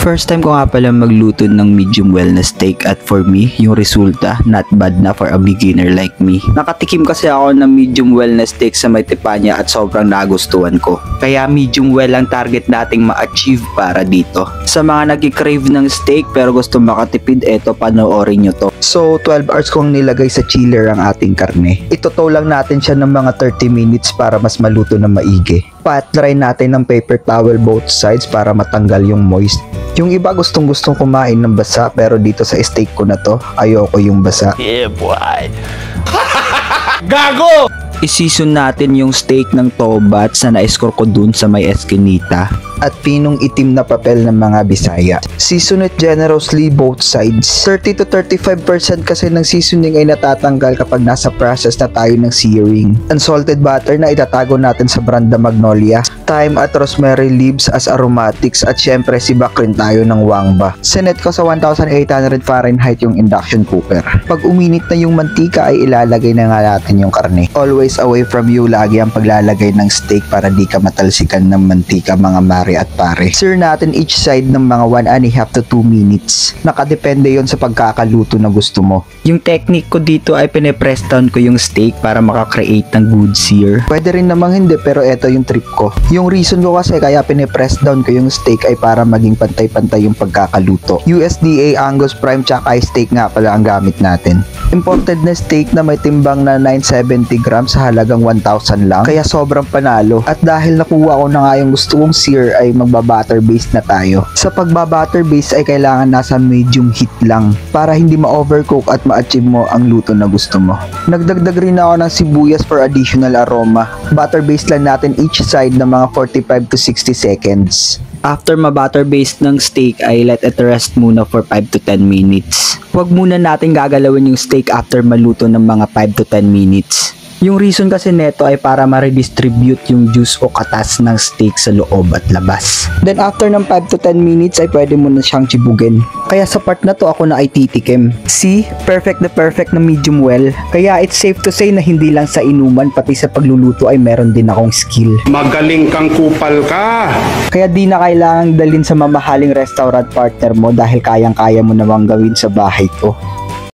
First time ko nga pala magluto ng medium well na steak at for me, yung resulta, not bad na for a beginner like me. Nakatikim kasi ako ng medium well na steak sa may Tepanya at sobrang nagustuhan ko. Kaya medium well ang target nating ma-achieve para dito. Sa mga nag-crave ng steak pero gusto makatipid, eto panoorin nyo to. So 12 hours kong nilagay sa chiller ang ating karne. Itotow lang natin siya ng mga 30 minutes para mas maluto na maigi. Pat-dry natin ng paper towel both sides para matanggal yung moist. Yung iba gustong kumain ng basa pero dito sa steak ko na to, ayoko yung basa. Yeah boy! Gago! I-season natin yung steak ng tobats na na-score ko dun sa may eskinita at pinong itim na papel ng mga Bisaya. Season it generously both sides. 30 to 35% kasi ng seasoning ay natatanggal kapag nasa process na tayo ng searing. Unsalted butter na itatago natin sa Branda Magnolia, thyme at rosemary leaves as aromatics at syempre sibak rin tayo ng wangba. Sinet ko sa 1800 Fahrenheit yung induction cooker. Pag uminit na yung mantika ay ilalagay na nga natin yung karne. Always away from you lagi ang paglalagay ng steak para di ka matalsikan ng mantika mga mare at pare. Sear natin each side ng mga 1.5 to 2 minutes. Nakadepende yon sa pagkakaluto na gusto mo. Yung technique ko dito ay pine-press down ko yung steak para makakreate ng good sear. Pwede rin namang hindi pero eto yung trip ko. Yung reason ko kasi kaya pine-press down ko yung steak ay para maging pantay-pantay yung pagkakaluto. USDA Angus Prime Chuck Eye Steak nga pala ang gamit natin. Imported na steak na may timbang na 970 grams sa halagang 1,000 lang. Kaya sobrang panalo. At dahil nakuha ko na nga yung gusto kong sear ay magba-butter base na tayo. Sa pagba-butter base ay kailangan nasa medium heat lang para hindi ma-overcook at ma-achieve mo ang luto na gusto mo. Nagdagdag rin ako ng sibuyas for additional aroma. Butter base lang natin each side ng mga 45 to 60 seconds. After ma-butter base ng steak ay let it rest muna for 5 to 10 minutes. Huwag muna natin gagalawin yung steak after maluto ng mga 5 to 10 minutes. Yung reason kasi neto ay para ma-redistribute yung juice o katas ng steak sa loob at labas. Then after ng 5 to 10 minutes ay pwede mo na siyang chibugin. Kaya sa part na to ako na ay titikim. See? Perfect na medium well. Kaya it's safe to say na hindi lang sa inuman pati sa pagluluto ay meron din akong skill. Magaling kang kupal ka! Kaya di na kailangang dalhin sa mamahaling restaurant partner mo dahil kayang-kaya mo namang gawin sa bahay ko.